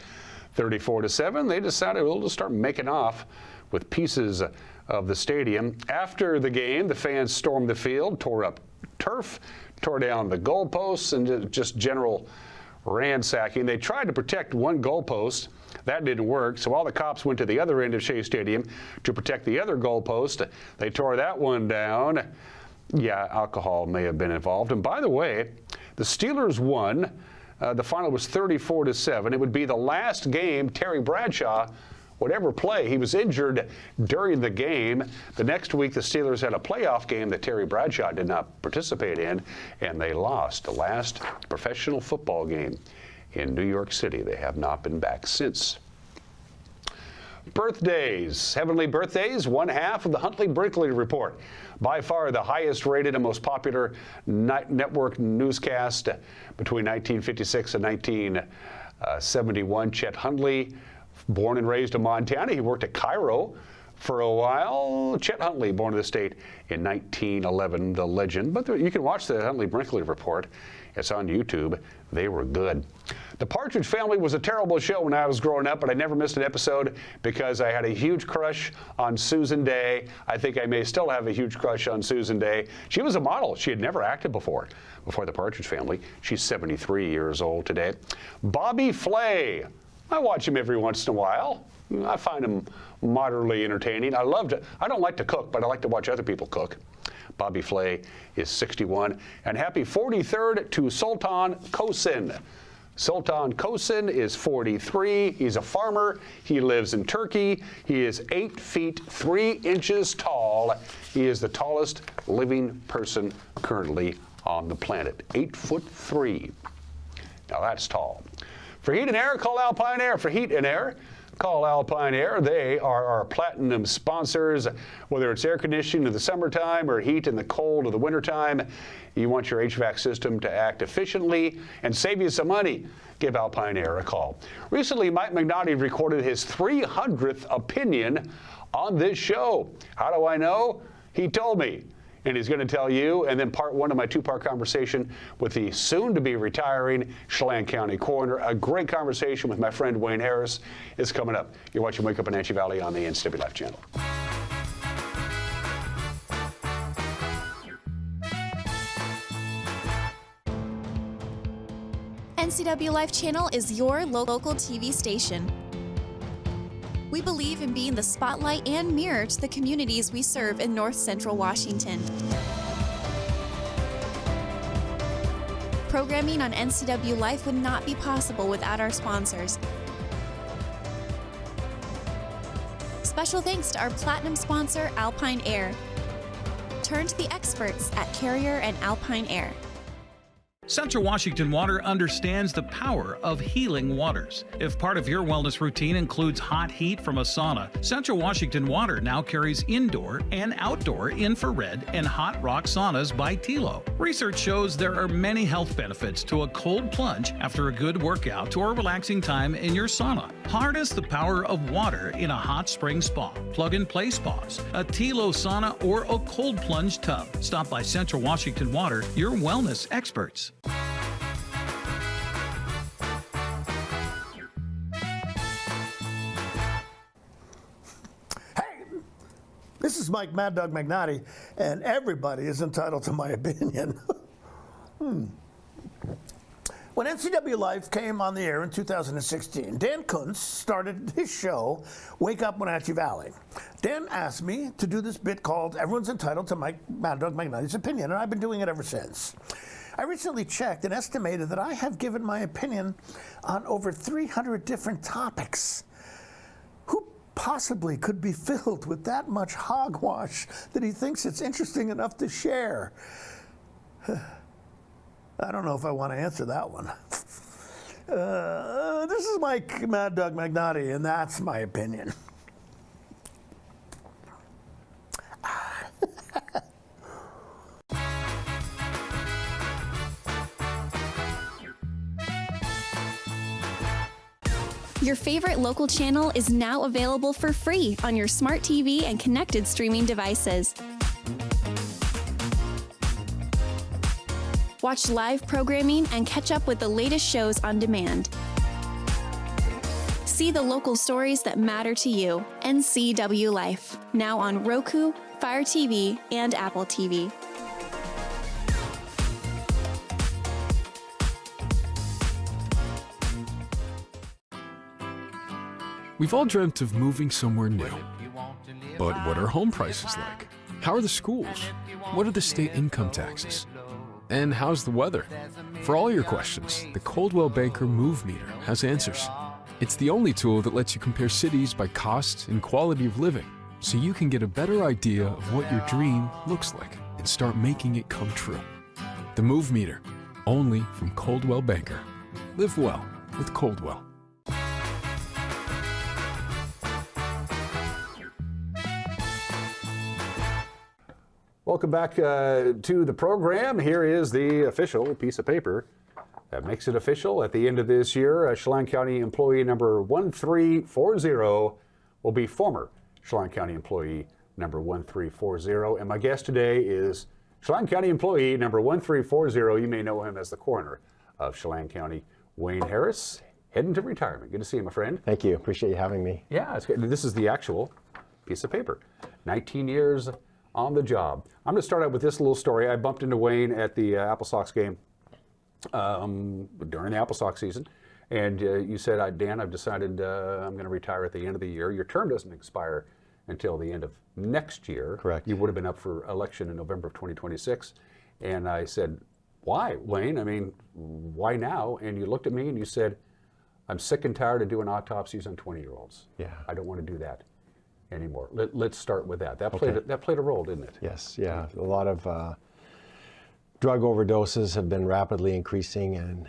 34-7, they decided, we'll just start making off with pieces of the stadium. After the game, the fans stormed the field, tore up turf, tore down the goalposts, and just general ransacking. They tried to protect one goalpost. That didn't work, so all the cops went to the other end of Shea Stadium to protect the other goalpost. They tore that one down. Yeah, alcohol may have been involved. And by the way, the Steelers won. The final was 34-7. It would be the last game Terry Bradshaw would ever play. He was injured during the game. The next week, the Steelers had a playoff game that Terry Bradshaw did not participate in, and they lost the last professional football game in New York City. They have not been back since. Birthdays, heavenly birthdays, one half of the Huntley-Brinkley Report. By far the highest rated and most popular network newscast between 1956 and 1971. Chet Huntley, born and raised in Montana. He worked at Cairo for a while. Chet Huntley, born in the state in 1911, the legend. But you can watch the Huntley-Brinkley Report. It's on YouTube. They were good. The Partridge Family was a terrible show when I was growing up, but I never missed an episode because I had a huge crush on Susan Day. I think I may still have a huge crush on Susan Day. She was a model. She had never acted before the Partridge Family. She's 73 years old today. Bobby Flay. I watch him every once in a while. I find him moderately entertaining. I don't like to cook, but I like to watch other people cook. Bobby Flay is 61. And happy 43rd to Sultan Kosin. Sultan Kosin is 43. He's a farmer. He lives in Turkey. He is 8 feet 3 inches tall. He is the tallest living person currently on the planet. 8'3". Now that's tall. For heat and air, call Alpine Air. For heat and air, call Alpine Air. They are our platinum sponsors. Whether it's air conditioning in the summertime or heat in the cold of the wintertime, you want your HVAC system to act efficiently and save you some money. Give Alpine Air a call. Recently, Mike Magnotti recorded his 300th opinion on this show. How do I know? He told me. And he's going to tell you. And then part one of my two-part conversation with the soon-to-be retiring Chelan County Coroner. A great conversation with my friend Wayne Harris is coming up. You're watching Wake Up Wenatchee Valley on the NCW Life channel. NCW Life Channel is your local TV station. We believe in being the spotlight and mirror to the communities we serve in North Central Washington. Programming on NCW Life would not be possible without our sponsors. Special thanks to our platinum sponsor, Alpine Air. Turn to the experts at Carrier and Alpine Air. Central Washington Water understands the power of healing waters. If part of your wellness routine includes hot heat from a sauna, Central Washington Water now carries indoor and outdoor infrared and hot rock saunas by Tilo. Research shows there are many health benefits to a cold plunge after a good workout or relaxing time in your sauna. Harness the power of water in a hot spring spa, plug-and-play spas, a Tilo sauna, or a cold plunge tub. Stop by Central Washington Water, your wellness experts. This is Mike Mad Dog Magnotti, and everybody is entitled to my opinion. When NCW Life came on the air in 2016, Dan Kuntz started his show, Wake Up Wenatchee Valley. Dan asked me to do this bit called Everyone's Entitled to Mike Mad Dog Magnotti's Opinion, and I've been doing it ever since. I recently checked and estimated that I have given my opinion on over 300 different topics. Who possibly could be filled with that much hogwash that he thinks it's interesting enough to share? I don't know if I want to answer that one. This is Mike Mad Dog Magnotti, and that's my opinion. Your favorite local channel is now available for free on your smart TV and connected streaming devices. Watch live programming and catch up with the latest shows on demand. See the local stories that matter to you. NCW Life, now on Roku, Fire TV, and Apple TV. We've all dreamt of moving somewhere new. But what are home prices like? How are the schools? What are the state income taxes? And how's the weather? For all your questions, the Coldwell Banker Move Meter has answers. It's the only tool that lets you compare cities by cost and quality of living, so you can get a better idea of what your dream looks like and start making it come true. The Move Meter, only from Coldwell Banker. Live well with Coldwell. Welcome back to the program. Here is the official piece of paper that makes it official. At the end of this year, Chelan County employee number 1340 will be former Chelan County employee number 1340. And my guest today is Chelan County employee number 1340. You may know him as the coroner of Chelan County, Wayne Harris, heading to retirement. Good to see you, my friend. Thank you. Appreciate you having me. Yeah, it's good. This is the actual piece of paper. 19 years on the job. I'm going to start out with this little story. I bumped into Wayne at the Apple Sox game during the Apple Sox season, and you said, Dan, I've decided I'm going to retire at the end of the year. Your term doesn't expire until the end of next year. Correct. You would have been up for election in November of 2026. And I said, why, Wayne? I mean, why now? And you looked at me and you said, I'm sick and tired of doing autopsies on 20-year-olds. Yeah. I don't want to do that anymore. Let's start with that. That played a role, didn't it? Yes, yeah. A lot of drug overdoses have been rapidly increasing, and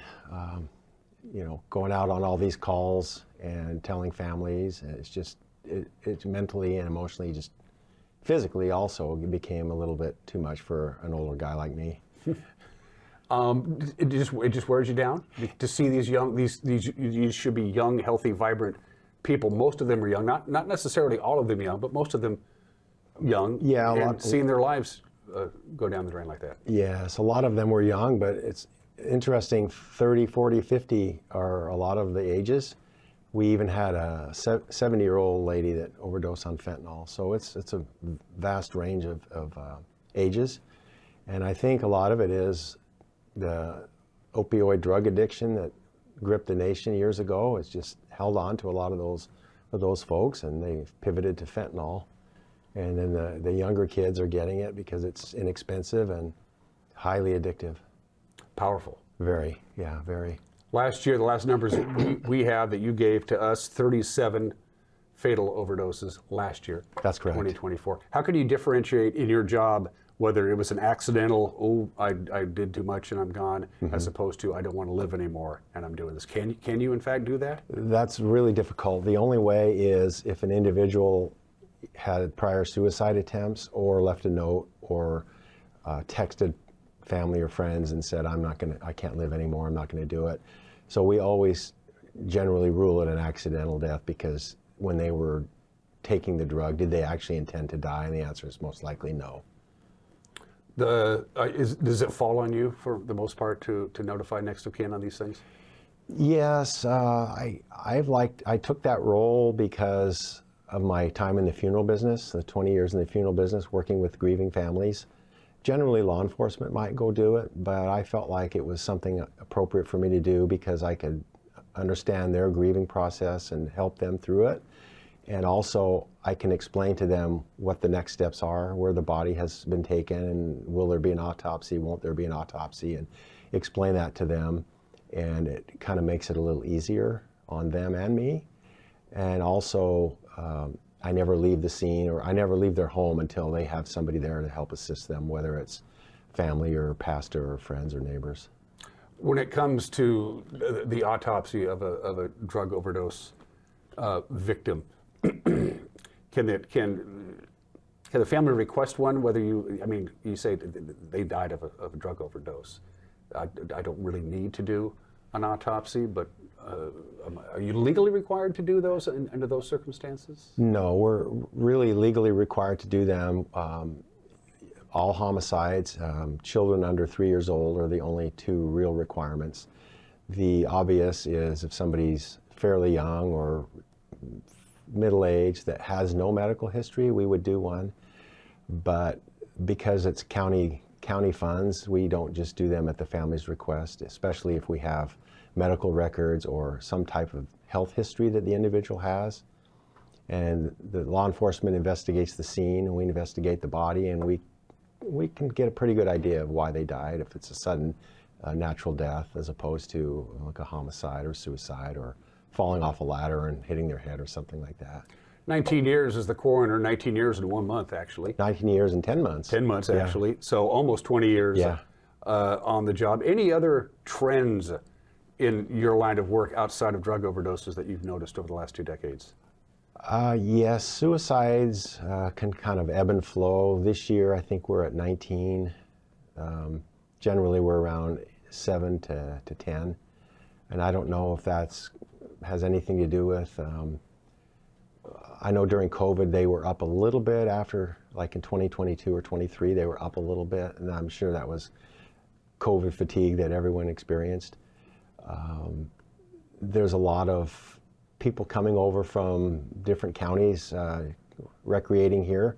going out on all these calls and telling families. And it's just, it's mentally and emotionally, just physically also, it became a little bit too much for an older guy like me. It just wears you down to see these these should be young, healthy, vibrant people. Most of them are young, not necessarily all of them young, but most of them young. Yeah, and seeing their lives go down the drain like that. Yes, a lot of them were young, but it's interesting, 30, 40, 50 are a lot of the ages. We even had a 70-year-old lady that overdosed on fentanyl. So it's a vast range of ages. And I think a lot of it is the opioid drug addiction that gripped the nation years ago. It's just held on to a lot of those folks, and they pivoted to fentanyl. And then the younger kids are getting it because it's inexpensive and highly addictive. Powerful. Very, yeah, very. Last year, the last numbers we have that you gave to us, 37 fatal overdoses last year. That's correct. 2024. How can you differentiate in your job whether it was an accidental, I did too much and I'm gone, as opposed to I don't want to live anymore and I'm doing this? Can you in fact do that? That's really difficult. The only way is if an individual had prior suicide attempts or left a note or texted family or friends and said, I can't live anymore, I'm not going to do it. So we always generally rule it an accidental death, because when they were taking the drug, did they actually intend to die? And the answer is most likely no. Does it fall on you for the most part to notify next of kin on these things? Yes, I took that role because of my time in the funeral business, the 20 years in the funeral business, working with grieving families. Generally, law enforcement might go do it, but I felt like it was something appropriate for me to do because I could understand their grieving process and help them through it. And also, I can explain to them what the next steps are, where the body has been taken, and will there be an autopsy, won't there be an autopsy, and explain that to them. And it kind of makes it a little easier on them and me. And also, I never leave the scene, or I never leave their home until they have somebody there to help assist them, whether it's family or pastor or friends or neighbors. When it comes to the autopsy of a drug overdose victim, can the family request one? Whether you say they died of a drug overdose. I don't really need to do an autopsy, but are you legally required to do those under those circumstances? No, we're really legally required to do them. All homicides, children under 3 years old are the only two real requirements. The obvious is if somebody's fairly young or middle-aged that has no medical history, we would do one. But because it's county funds, we don't just do them at the family's request, especially if we have medical records or some type of health history that the individual has. And the law enforcement investigates the scene, and we investigate the body, and we can get a pretty good idea of why they died, if it's a sudden natural death as opposed to like a homicide or suicide or falling off a ladder and hitting their head or something like that. 19 years as the coroner, 19 years and 1 month, actually. 19 years and 10 months. 10 months, Yeah. actually. So almost 20 years on the job. Any other trends in your line of work outside of drug overdoses that you've noticed over the last 2 decades? Yes, suicides can kind of ebb and flow. This year, I think we're at 19. Generally, we're around 7 to 10. And I don't know if that's has anything to do with, I know during COVID, they were up a little bit after, like in 2022 or 23, they were up a little bit. And I'm sure that was COVID fatigue that everyone experienced. There's a lot of people coming over from different counties recreating here,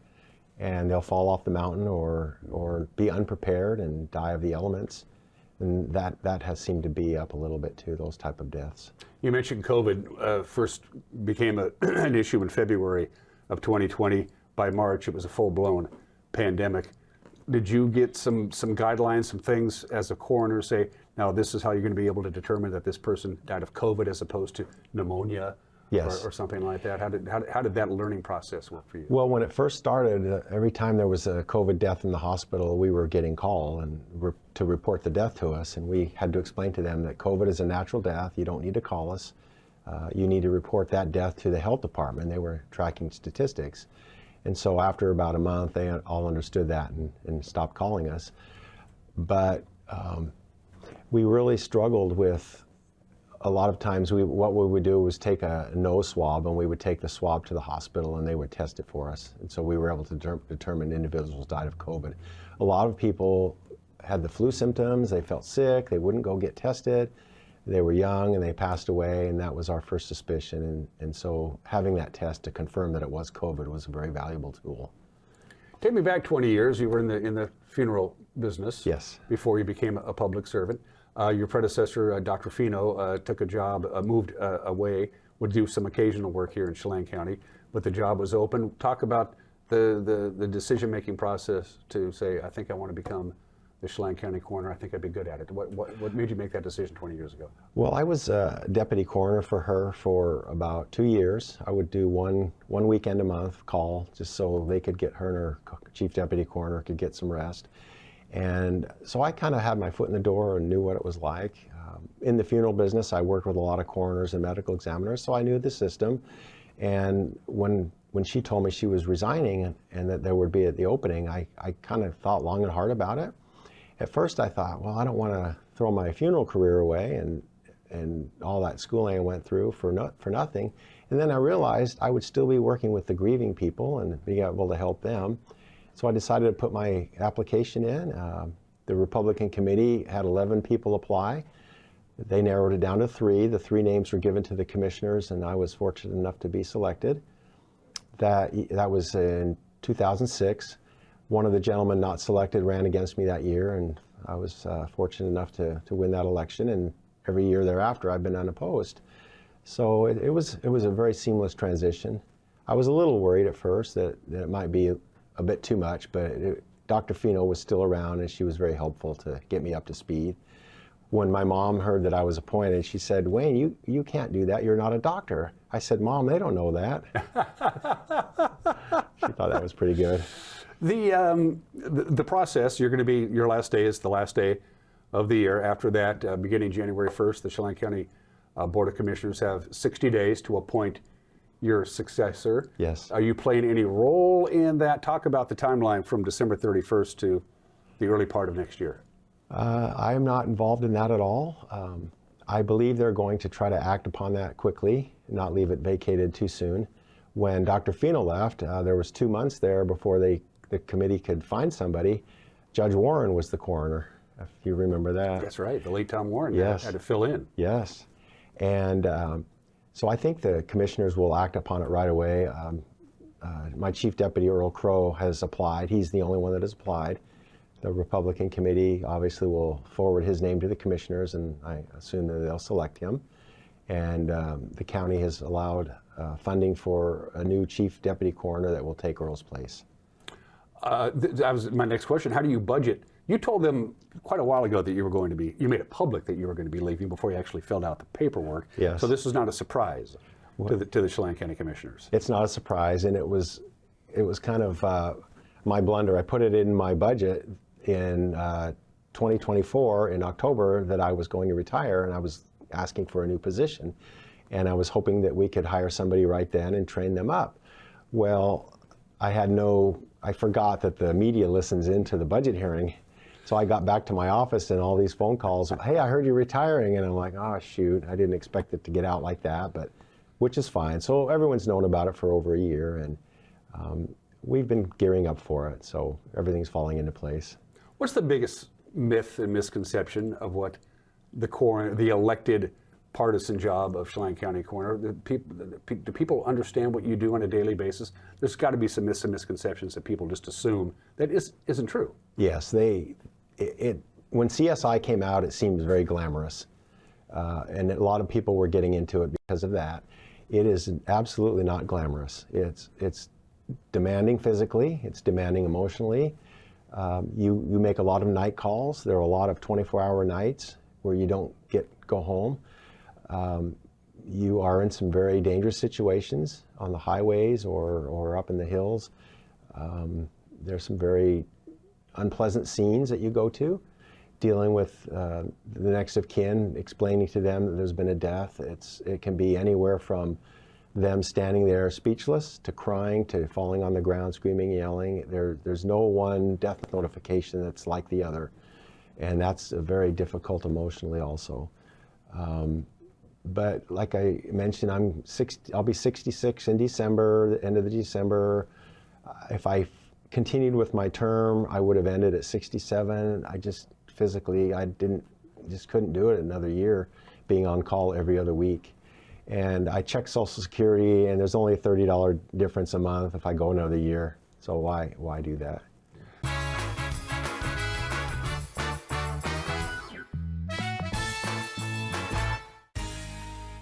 and they'll fall off the mountain or be unprepared and die of the elements. And that has seemed to be up a little bit too, those type of deaths. You mentioned COVID first became an issue in February of 2020. By March, it was a full-blown pandemic. Did you get some guidelines, some things as a coroner say, now this is how you're going to be able to determine that this person died of COVID as opposed to pneumonia or something like that? How did that learning process work for you? Well, when it first started, every time there was a COVID death in the hospital, we were getting called to report the death to us, and we had to explain to them that COVID is a natural death. You don't need to call us. You need to report that death to the health department. They were tracking statistics. And so after about a month, they all understood that and stopped calling us. But we really struggled with, a lot of times what we would do was take a nose swab, and we would take the swab to the hospital and they would test it for us. And so we were able to determine individuals died of COVID. A lot of people had the flu symptoms, they felt sick, they wouldn't go get tested. They were young and they passed away, and that was our first suspicion. And so having that test to confirm that it was COVID was a very valuable tool. Take me back 20 years. You were in the funeral business. Yes. Before you became a public servant. Your predecessor, Dr. Fino, took a job, moved away, would do some occasional work here in Chelan County, but the job was open. Talk about the decision-making process to say, I think I want to become the Chelan County coroner. I think I'd be good at it. What made you make that decision 20 years ago? Well, I was deputy coroner for her for about 2 years. I would do one weekend a month call just so they could get her and her chief deputy coroner could get some rest. And so I kind of had my foot in the door and knew what it was like. In the funeral business, I worked with a lot of coroners and medical examiners, so I knew the system. And when she told me she was resigning and that there would be the opening, I kind of thought long and hard about it. At first I thought, well, I don't want to throw my funeral career away and all that schooling I went through for nothing. And then I realized I would still be working with the grieving people and be able to help them. So I decided to put my application in. The Republican committee had 11 people apply. They narrowed it down to 3. The 3 names were given to the commissioners, and I was fortunate enough to be selected. That was in 2006. One of the gentlemen not selected ran against me that year, and I was fortunate enough to win that election. And every year thereafter, I've been unopposed. So it was a very seamless transition. I was a little worried at first that it might be a bit too much, but Dr. Fino was still around, and she was very helpful to get me up to speed. When my mom heard that I was appointed, she said, Wayne, you can't do that. You're not a doctor. I said, Mom, they don't know that. She thought that was pretty good. The process, you're going to be, your last day is the last day of the year. After that, beginning January 1st, the Chelan County Board of Commissioners have 60 days to appoint your successor. Yes. Are you playing any role in that? Talk about the timeline from December 31st to the early part of next year. I am not involved in that at all. I believe they're going to try to act upon that quickly, not leave it vacated too soon. When Dr. Fino left, there was 2 months there before the committee could find somebody. Judge Warren was the coroner, if you remember that. That's right, the late Tom Warren yes. had to fill in. Yes, and so I think the commissioners will act upon it right away. My chief deputy, Earl Crow, has applied. He's the only one that has applied. The Republican committee obviously will forward his name to the commissioners, and I assume that they'll select him. And the county has allowed funding for a new chief deputy coroner that will take Earl's place. That was my next question. How do you budget? You told them quite a while ago that you were going to be, you made it public that you were going to be leaving before you actually filled out the paperwork. Yes. So this is not a surprise to the Chelan County Commissioners. It's not a surprise, and it was kind of my blunder. I put it in my budget in 2024 in October that I was going to retire, and I was asking for a new position, and I was hoping that we could hire somebody right then and train them up. Well, I forgot that the media listens into the budget hearing. So I got back to my office and all these phone calls, hey, I heard you're retiring. And I'm like, oh, shoot, I didn't expect it to get out like that, but which is fine. So everyone's known about it for over a year, and we've been gearing up for it. So everything's falling into place. What's the biggest myth and misconception of what the coroner, the elected partisan job of Chelan County coroner? Do people understand what you do on a daily basis? There's got to be some myths and misconceptions that people just assume that isn't true. Yes, when CSI came out, it seemed very glamorous, and a lot of people were getting into it because of that. It is absolutely not glamorous. It's demanding physically. It's demanding emotionally. You make a lot of night calls. There are a lot of 24-hour nights where you don't go home. you are in some very dangerous situations on the highways or up in the hills. There's some very unpleasant scenes that you go to, dealing with the next of kin, explaining to them that there's been a death. It can be anywhere from them standing there speechless to crying to falling on the ground, screaming, yelling. There's no one death notification that's like the other. And that's very difficult emotionally also. But like I mentioned, I'll be 66 in December, the end of December. If I continued with my term, I would have ended at 67. I just physically, just couldn't do it another year, being on call every other week. And I check Social Security, and there's only a $30 difference a month if I go another year. So why do that?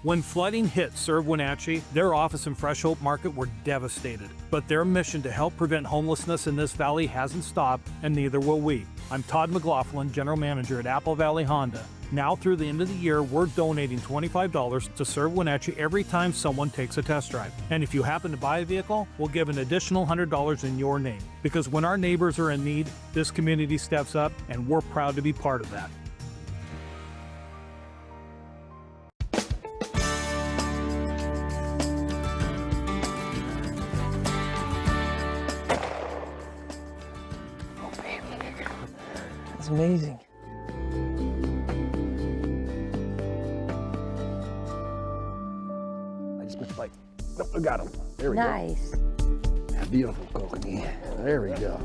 When flooding hit Serve Wenatchee, their office and Fresh Hope Market were devastated. But their mission to help prevent homelessness in this valley hasn't stopped, and neither will we. I'm Todd McLaughlin, General Manager at Apple Valley Honda. Now through the end of the year, we're donating $25 to Serve Wenatchee every time someone takes a test drive. And if you happen to buy a vehicle, we'll give an additional $100 in your name. Because when our neighbors are in need, this community steps up, and we're proud to be part of that. That's amazing. I just missed like, nope, I got him. There we Nice. go. Beautiful kokanee. There we go.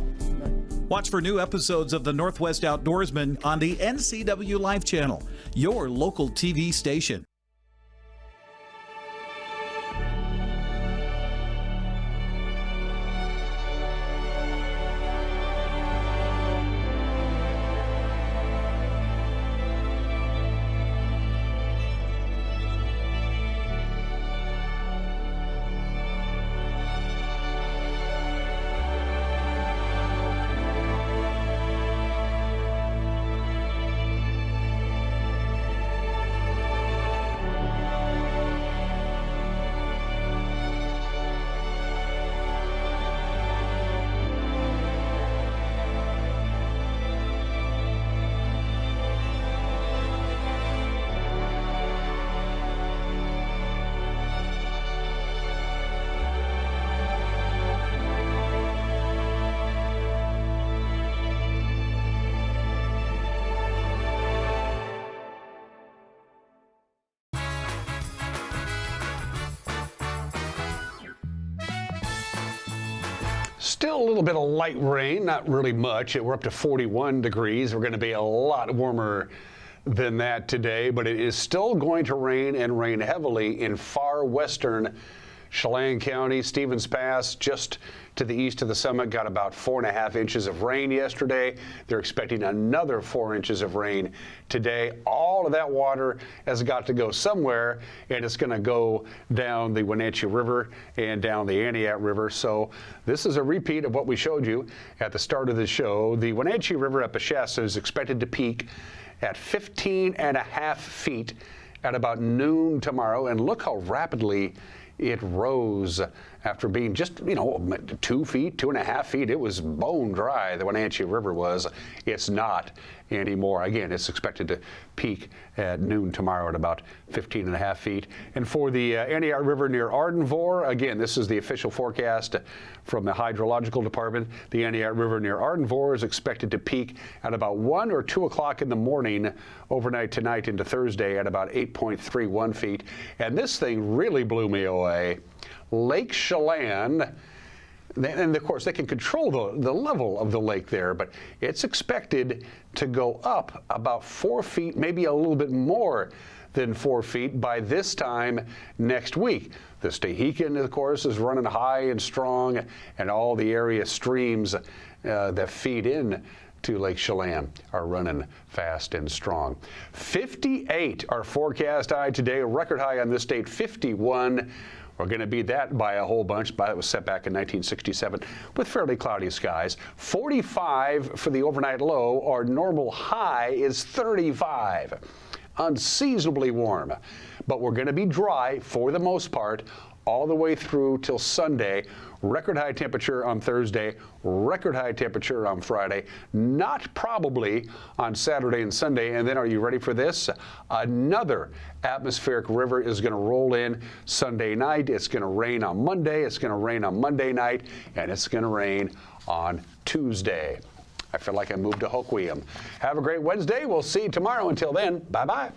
Watch for new episodes of the Northwest Outdoorsman on the NCW Life Channel, your local TV station. Still a little bit of light rain, not really much. We're up to 41 degrees. We're going to be a lot warmer than that today, but it is still going to rain and rain heavily in far western Chelan County. Stevens Pass, just to the east of the summit, got about 4.5 inches of rain yesterday. They're expecting another 4 inches of rain today. All of that water has got to go somewhere, and it's going to go down the Wenatchee River and down the Aniak River. So this is a repeat of what we showed you at the start of the show. The Wenatchee River at Shasta is expected to peak at 15.5 feet at about noon tomorrow, and look how rapidly it rose after being just, 2 feet, 2.5 feet. It was bone dry, the Wenatchee River was. It's not anymore. Again, it's expected to peak at noon tomorrow at about 15.5 feet. And for the Aniak River near Ardenvore, again, this is the official forecast from the Hydrological Department. The Aniak River near Ardenvore is expected to peak at about 1 or 2 o'clock in the morning overnight tonight into Thursday at about 8.31 feet. And this thing really blew me away. Lake Chelan, and of course they can control the level of the lake there, but it's expected to go up about 4 feet, maybe a little bit more than 4 feet by this time next week. The Stehekin, of course, is running high and strong, and all the area streams that feed in to Lake Chelan are running fast and strong. 58 are forecast high today, a record high on this date, 51. We're going to beat that by a whole bunch. That was set back in 1967 with fairly cloudy skies. 45 for the overnight low. Our normal high is 35. unseasonably warm. But we're going to be dry for the most part all the way through till Sunday. Record high temperature on Thursday, record high temperature on Friday, not probably on Saturday and Sunday. And then are you ready for this? Another atmospheric river is going to roll in Sunday night. It's going to rain on Monday. It's going to rain on Monday night, and it's going to rain on Tuesday. I feel like I moved to Hoquiam. Have a great Wednesday. We'll see you tomorrow. Until then, bye-bye.